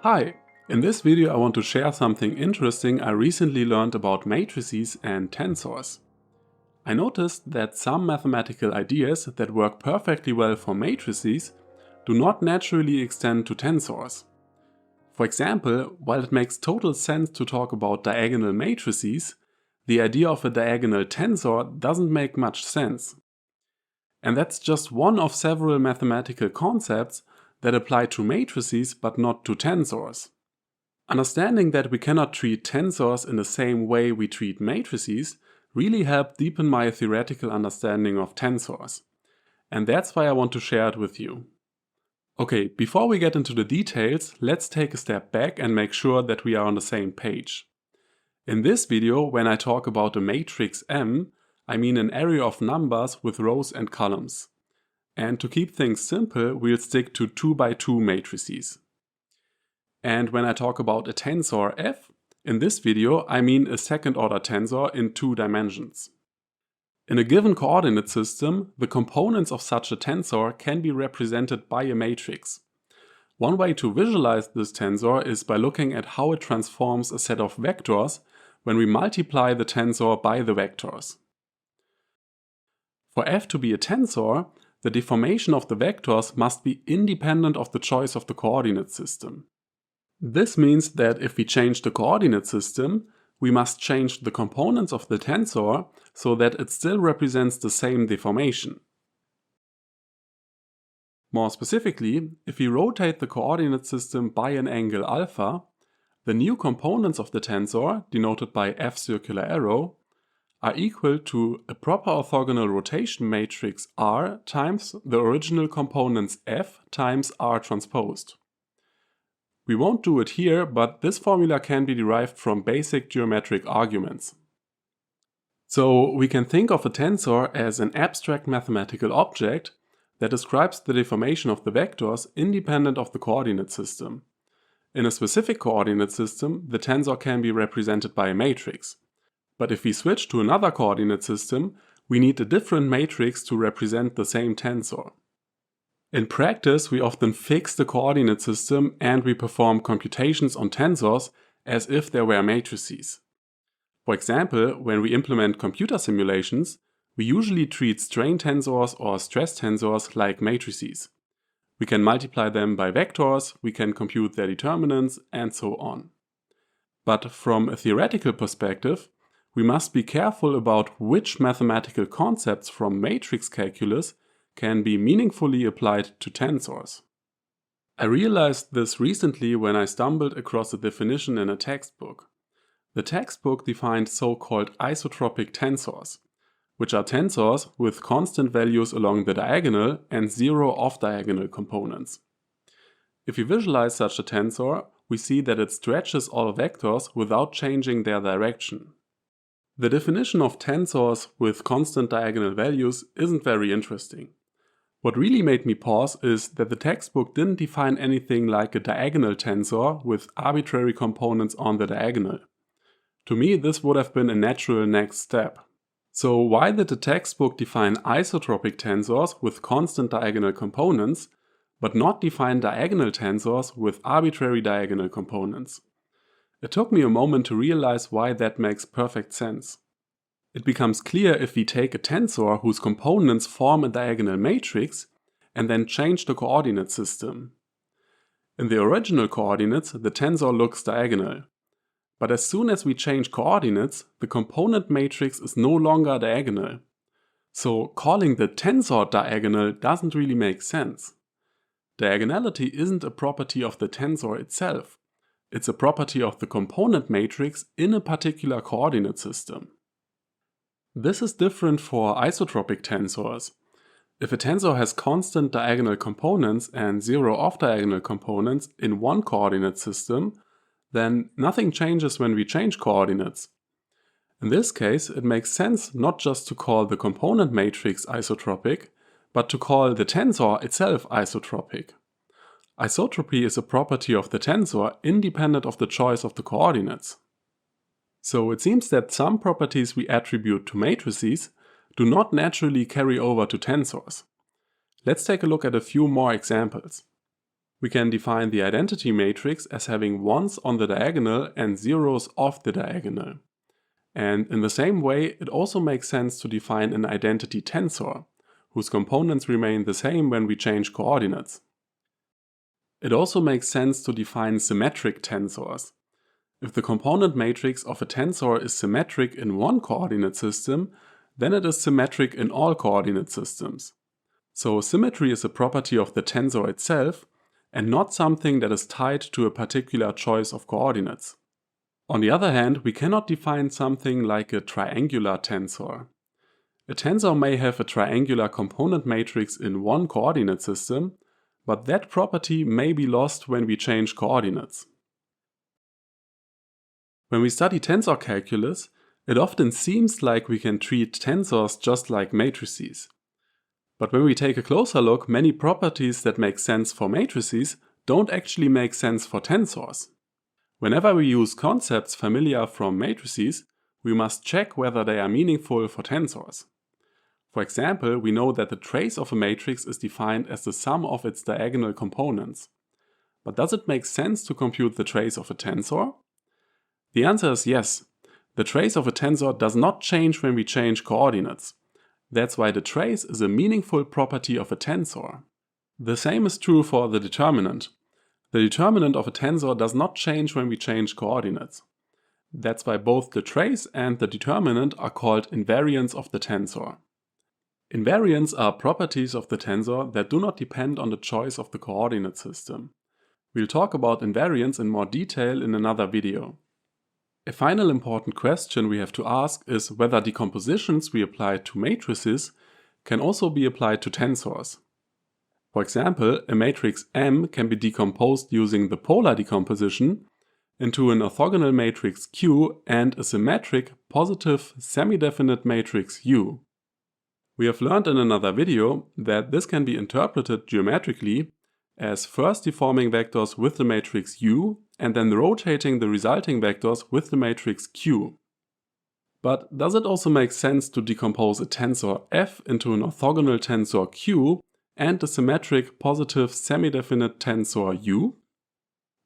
Hi! In this video I want to share something interesting I recently learned about matrices and tensors. I noticed that some mathematical ideas that work perfectly well for matrices do not naturally extend to tensors. For example, while it makes total sense to talk about diagonal matrices, the idea of a diagonal tensor doesn't make much sense. And that's just one of several mathematical concepts that apply to matrices but not to tensors. Understanding that we cannot treat tensors in the same way we treat matrices really helped deepen my theoretical understanding of tensors. And that's why I want to share it with you. Okay, before we get into the details, let's take a step back and make sure that we are on the same page. In this video, when I talk about a matrix M, I mean an array of numbers with rows and columns. And to keep things simple, we'll stick to 2x2 matrices. And when I talk about a tensor f, in this video I mean a second-order tensor in 2 dimensions. In a given coordinate system, the components of such a tensor can be represented by a matrix. One way to visualize this tensor is by looking at how it transforms a set of vectors when we multiply the tensor by the vectors. For f to be a tensor, the deformation of the vectors must be independent of the choice of the coordinate system. This means that if we change the coordinate system, we must change the components of the tensor so that it still represents the same deformation. More specifically, if we rotate the coordinate system by an angle alpha, the new components of the tensor, denoted by f circular arrow, are equal to a proper orthogonal rotation matrix R times the original components f times R transposed. We won't do it here, but this formula can be derived from basic geometric arguments. So we can think of a tensor as an abstract mathematical object that describes the deformation of the vectors independent of the coordinate system. In a specific coordinate system, the tensor can be represented by a matrix. But if we switch to another coordinate system, we need a different matrix to represent the same tensor. In practice, we often fix the coordinate system and we perform computations on tensors as if they were matrices. For example, when we implement computer simulations, we usually treat strain tensors or stress tensors like matrices. We can multiply them by vectors, we can compute their determinants, and so on. But from a theoretical perspective, we must be careful about which mathematical concepts from matrix calculus can be meaningfully applied to tensors. I realized this recently when I stumbled across a definition in a textbook. The textbook defined so-called isotropic tensors, which are tensors with constant values along the diagonal and zero off-diagonal components. If we visualize such a tensor, we see that it stretches all vectors without changing their direction. The definition of tensors with constant diagonal values isn't very interesting. What really made me pause is that the textbook didn't define anything like a diagonal tensor with arbitrary components on the diagonal. To me, this would have been a natural next step. So why did the textbook define isotropic tensors with constant diagonal components, but not define diagonal tensors with arbitrary diagonal components? It took me a moment to realize why that makes perfect sense. It becomes clear if we take a tensor whose components form a diagonal matrix and then change the coordinate system. In the original coordinates, the tensor looks diagonal. But as soon as we change coordinates, the component matrix is no longer diagonal. So calling the tensor diagonal doesn't really make sense. Diagonality isn't a property of the tensor itself. It's a property of the component matrix in a particular coordinate system. This is different for isotropic tensors. If a tensor has constant diagonal components and zero off-diagonal components in one coordinate system, then nothing changes when we change coordinates. In this case, it makes sense not just to call the component matrix isotropic, but to call the tensor itself isotropic. Isotropy is a property of the tensor independent of the choice of the coordinates. So it seems that some properties we attribute to matrices do not naturally carry over to tensors. Let's take a look at a few more examples. We can define the identity matrix as having ones on the diagonal and zeros off the diagonal. And in the same way, it also makes sense to define an identity tensor, whose components remain the same when we change coordinates. It also makes sense to define symmetric tensors. If the component matrix of a tensor is symmetric in one coordinate system, then it is symmetric in all coordinate systems. So symmetry is a property of the tensor itself, and not something that is tied to a particular choice of coordinates. On the other hand, we cannot define something like a triangular tensor. A tensor may have a triangular component matrix in one coordinate system, but that property may be lost when we change coordinates. When we study tensor calculus, it often seems like we can treat tensors just like matrices. But when we take a closer look, many properties that make sense for matrices don't actually make sense for tensors. Whenever we use concepts familiar from matrices, we must check whether they are meaningful for tensors. For example, we know that the trace of a matrix is defined as the sum of its diagonal components. But does it make sense to compute the trace of a tensor? The answer is yes. The trace of a tensor does not change when we change coordinates. That's why the trace is a meaningful property of a tensor. The same is true for the determinant. The determinant of a tensor does not change when we change coordinates. That's why both the trace and the determinant are called invariants of the tensor. Invariants are properties of the tensor that do not depend on the choice of the coordinate system. We'll talk about invariants in more detail in another video. A final important question we have to ask is whether decompositions we apply to matrices can also be applied to tensors. For example, a matrix M can be decomposed using the polar decomposition into an orthogonal matrix Q and a symmetric, positive, semi-definite matrix U. We have learned in another video that this can be interpreted geometrically as first deforming vectors with the matrix U and then rotating the resulting vectors with the matrix Q. But does it also make sense to decompose a tensor F into an orthogonal tensor Q and a symmetric, positive, semi-definite tensor U?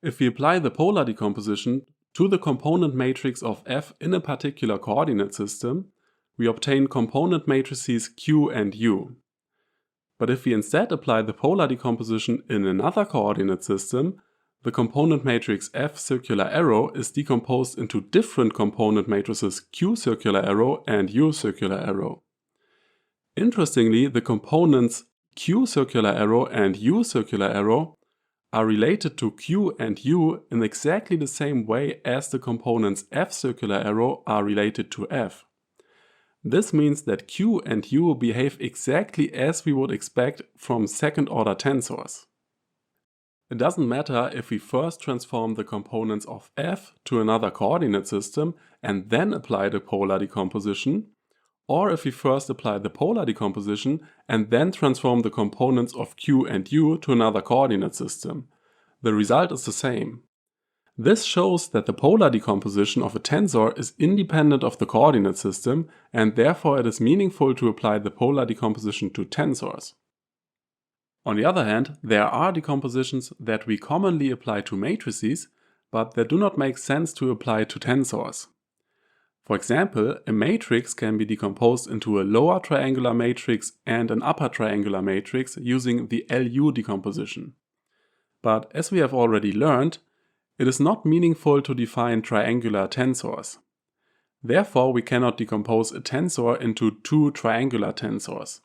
If we apply the polar decomposition to the component matrix of F in a particular coordinate system, we obtain component matrices Q and U. But if we instead apply the polar decomposition in another coordinate system, the component matrix F circular arrow is decomposed into different component matrices Q circular arrow and U circular arrow. Interestingly, the components Q circular arrow and U circular arrow are related to Q and U in exactly the same way as the components F circular arrow are related to F. This means that Q and U behave exactly as we would expect from second-order tensors. It doesn't matter if we first transform the components of F to another coordinate system and then apply the polar decomposition, or if we first apply the polar decomposition and then transform the components of Q and U to another coordinate system. The result is the same. This shows that the polar decomposition of a tensor is independent of the coordinate system, and therefore it is meaningful to apply the polar decomposition to tensors. On the other hand, there are decompositions that we commonly apply to matrices, but that do not make sense to apply to tensors. For example, a matrix can be decomposed into a lower triangular matrix and an upper triangular matrix using the LU decomposition. But as we have already learned, it is not meaningful to define triangular tensors. Therefore, we cannot decompose a tensor into two triangular tensors.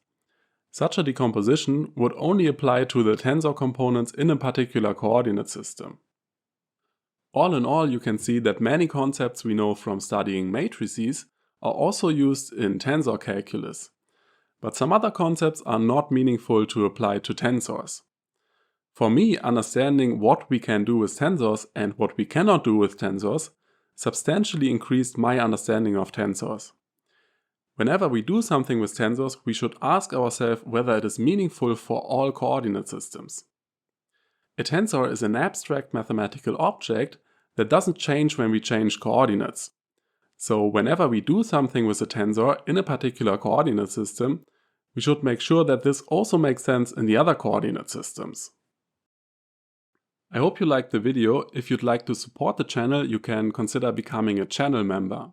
Such a decomposition would only apply to the tensor components in a particular coordinate system. All in all, you can see that many concepts we know from studying matrices are also used in tensor calculus. But some other concepts are not meaningful to apply to tensors. For me, understanding what we can do with tensors and what we cannot do with tensors substantially increased my understanding of tensors. Whenever we do something with tensors, we should ask ourselves whether it is meaningful for all coordinate systems. A tensor is an abstract mathematical object that doesn't change when we change coordinates. So whenever we do something with a tensor in a particular coordinate system, we should make sure that this also makes sense in the other coordinate systems. I hope you liked the video. If you'd like to support the channel, you can consider becoming a channel member.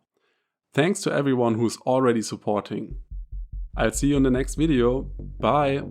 Thanks to everyone who's already supporting. I'll see you in the next video. Bye!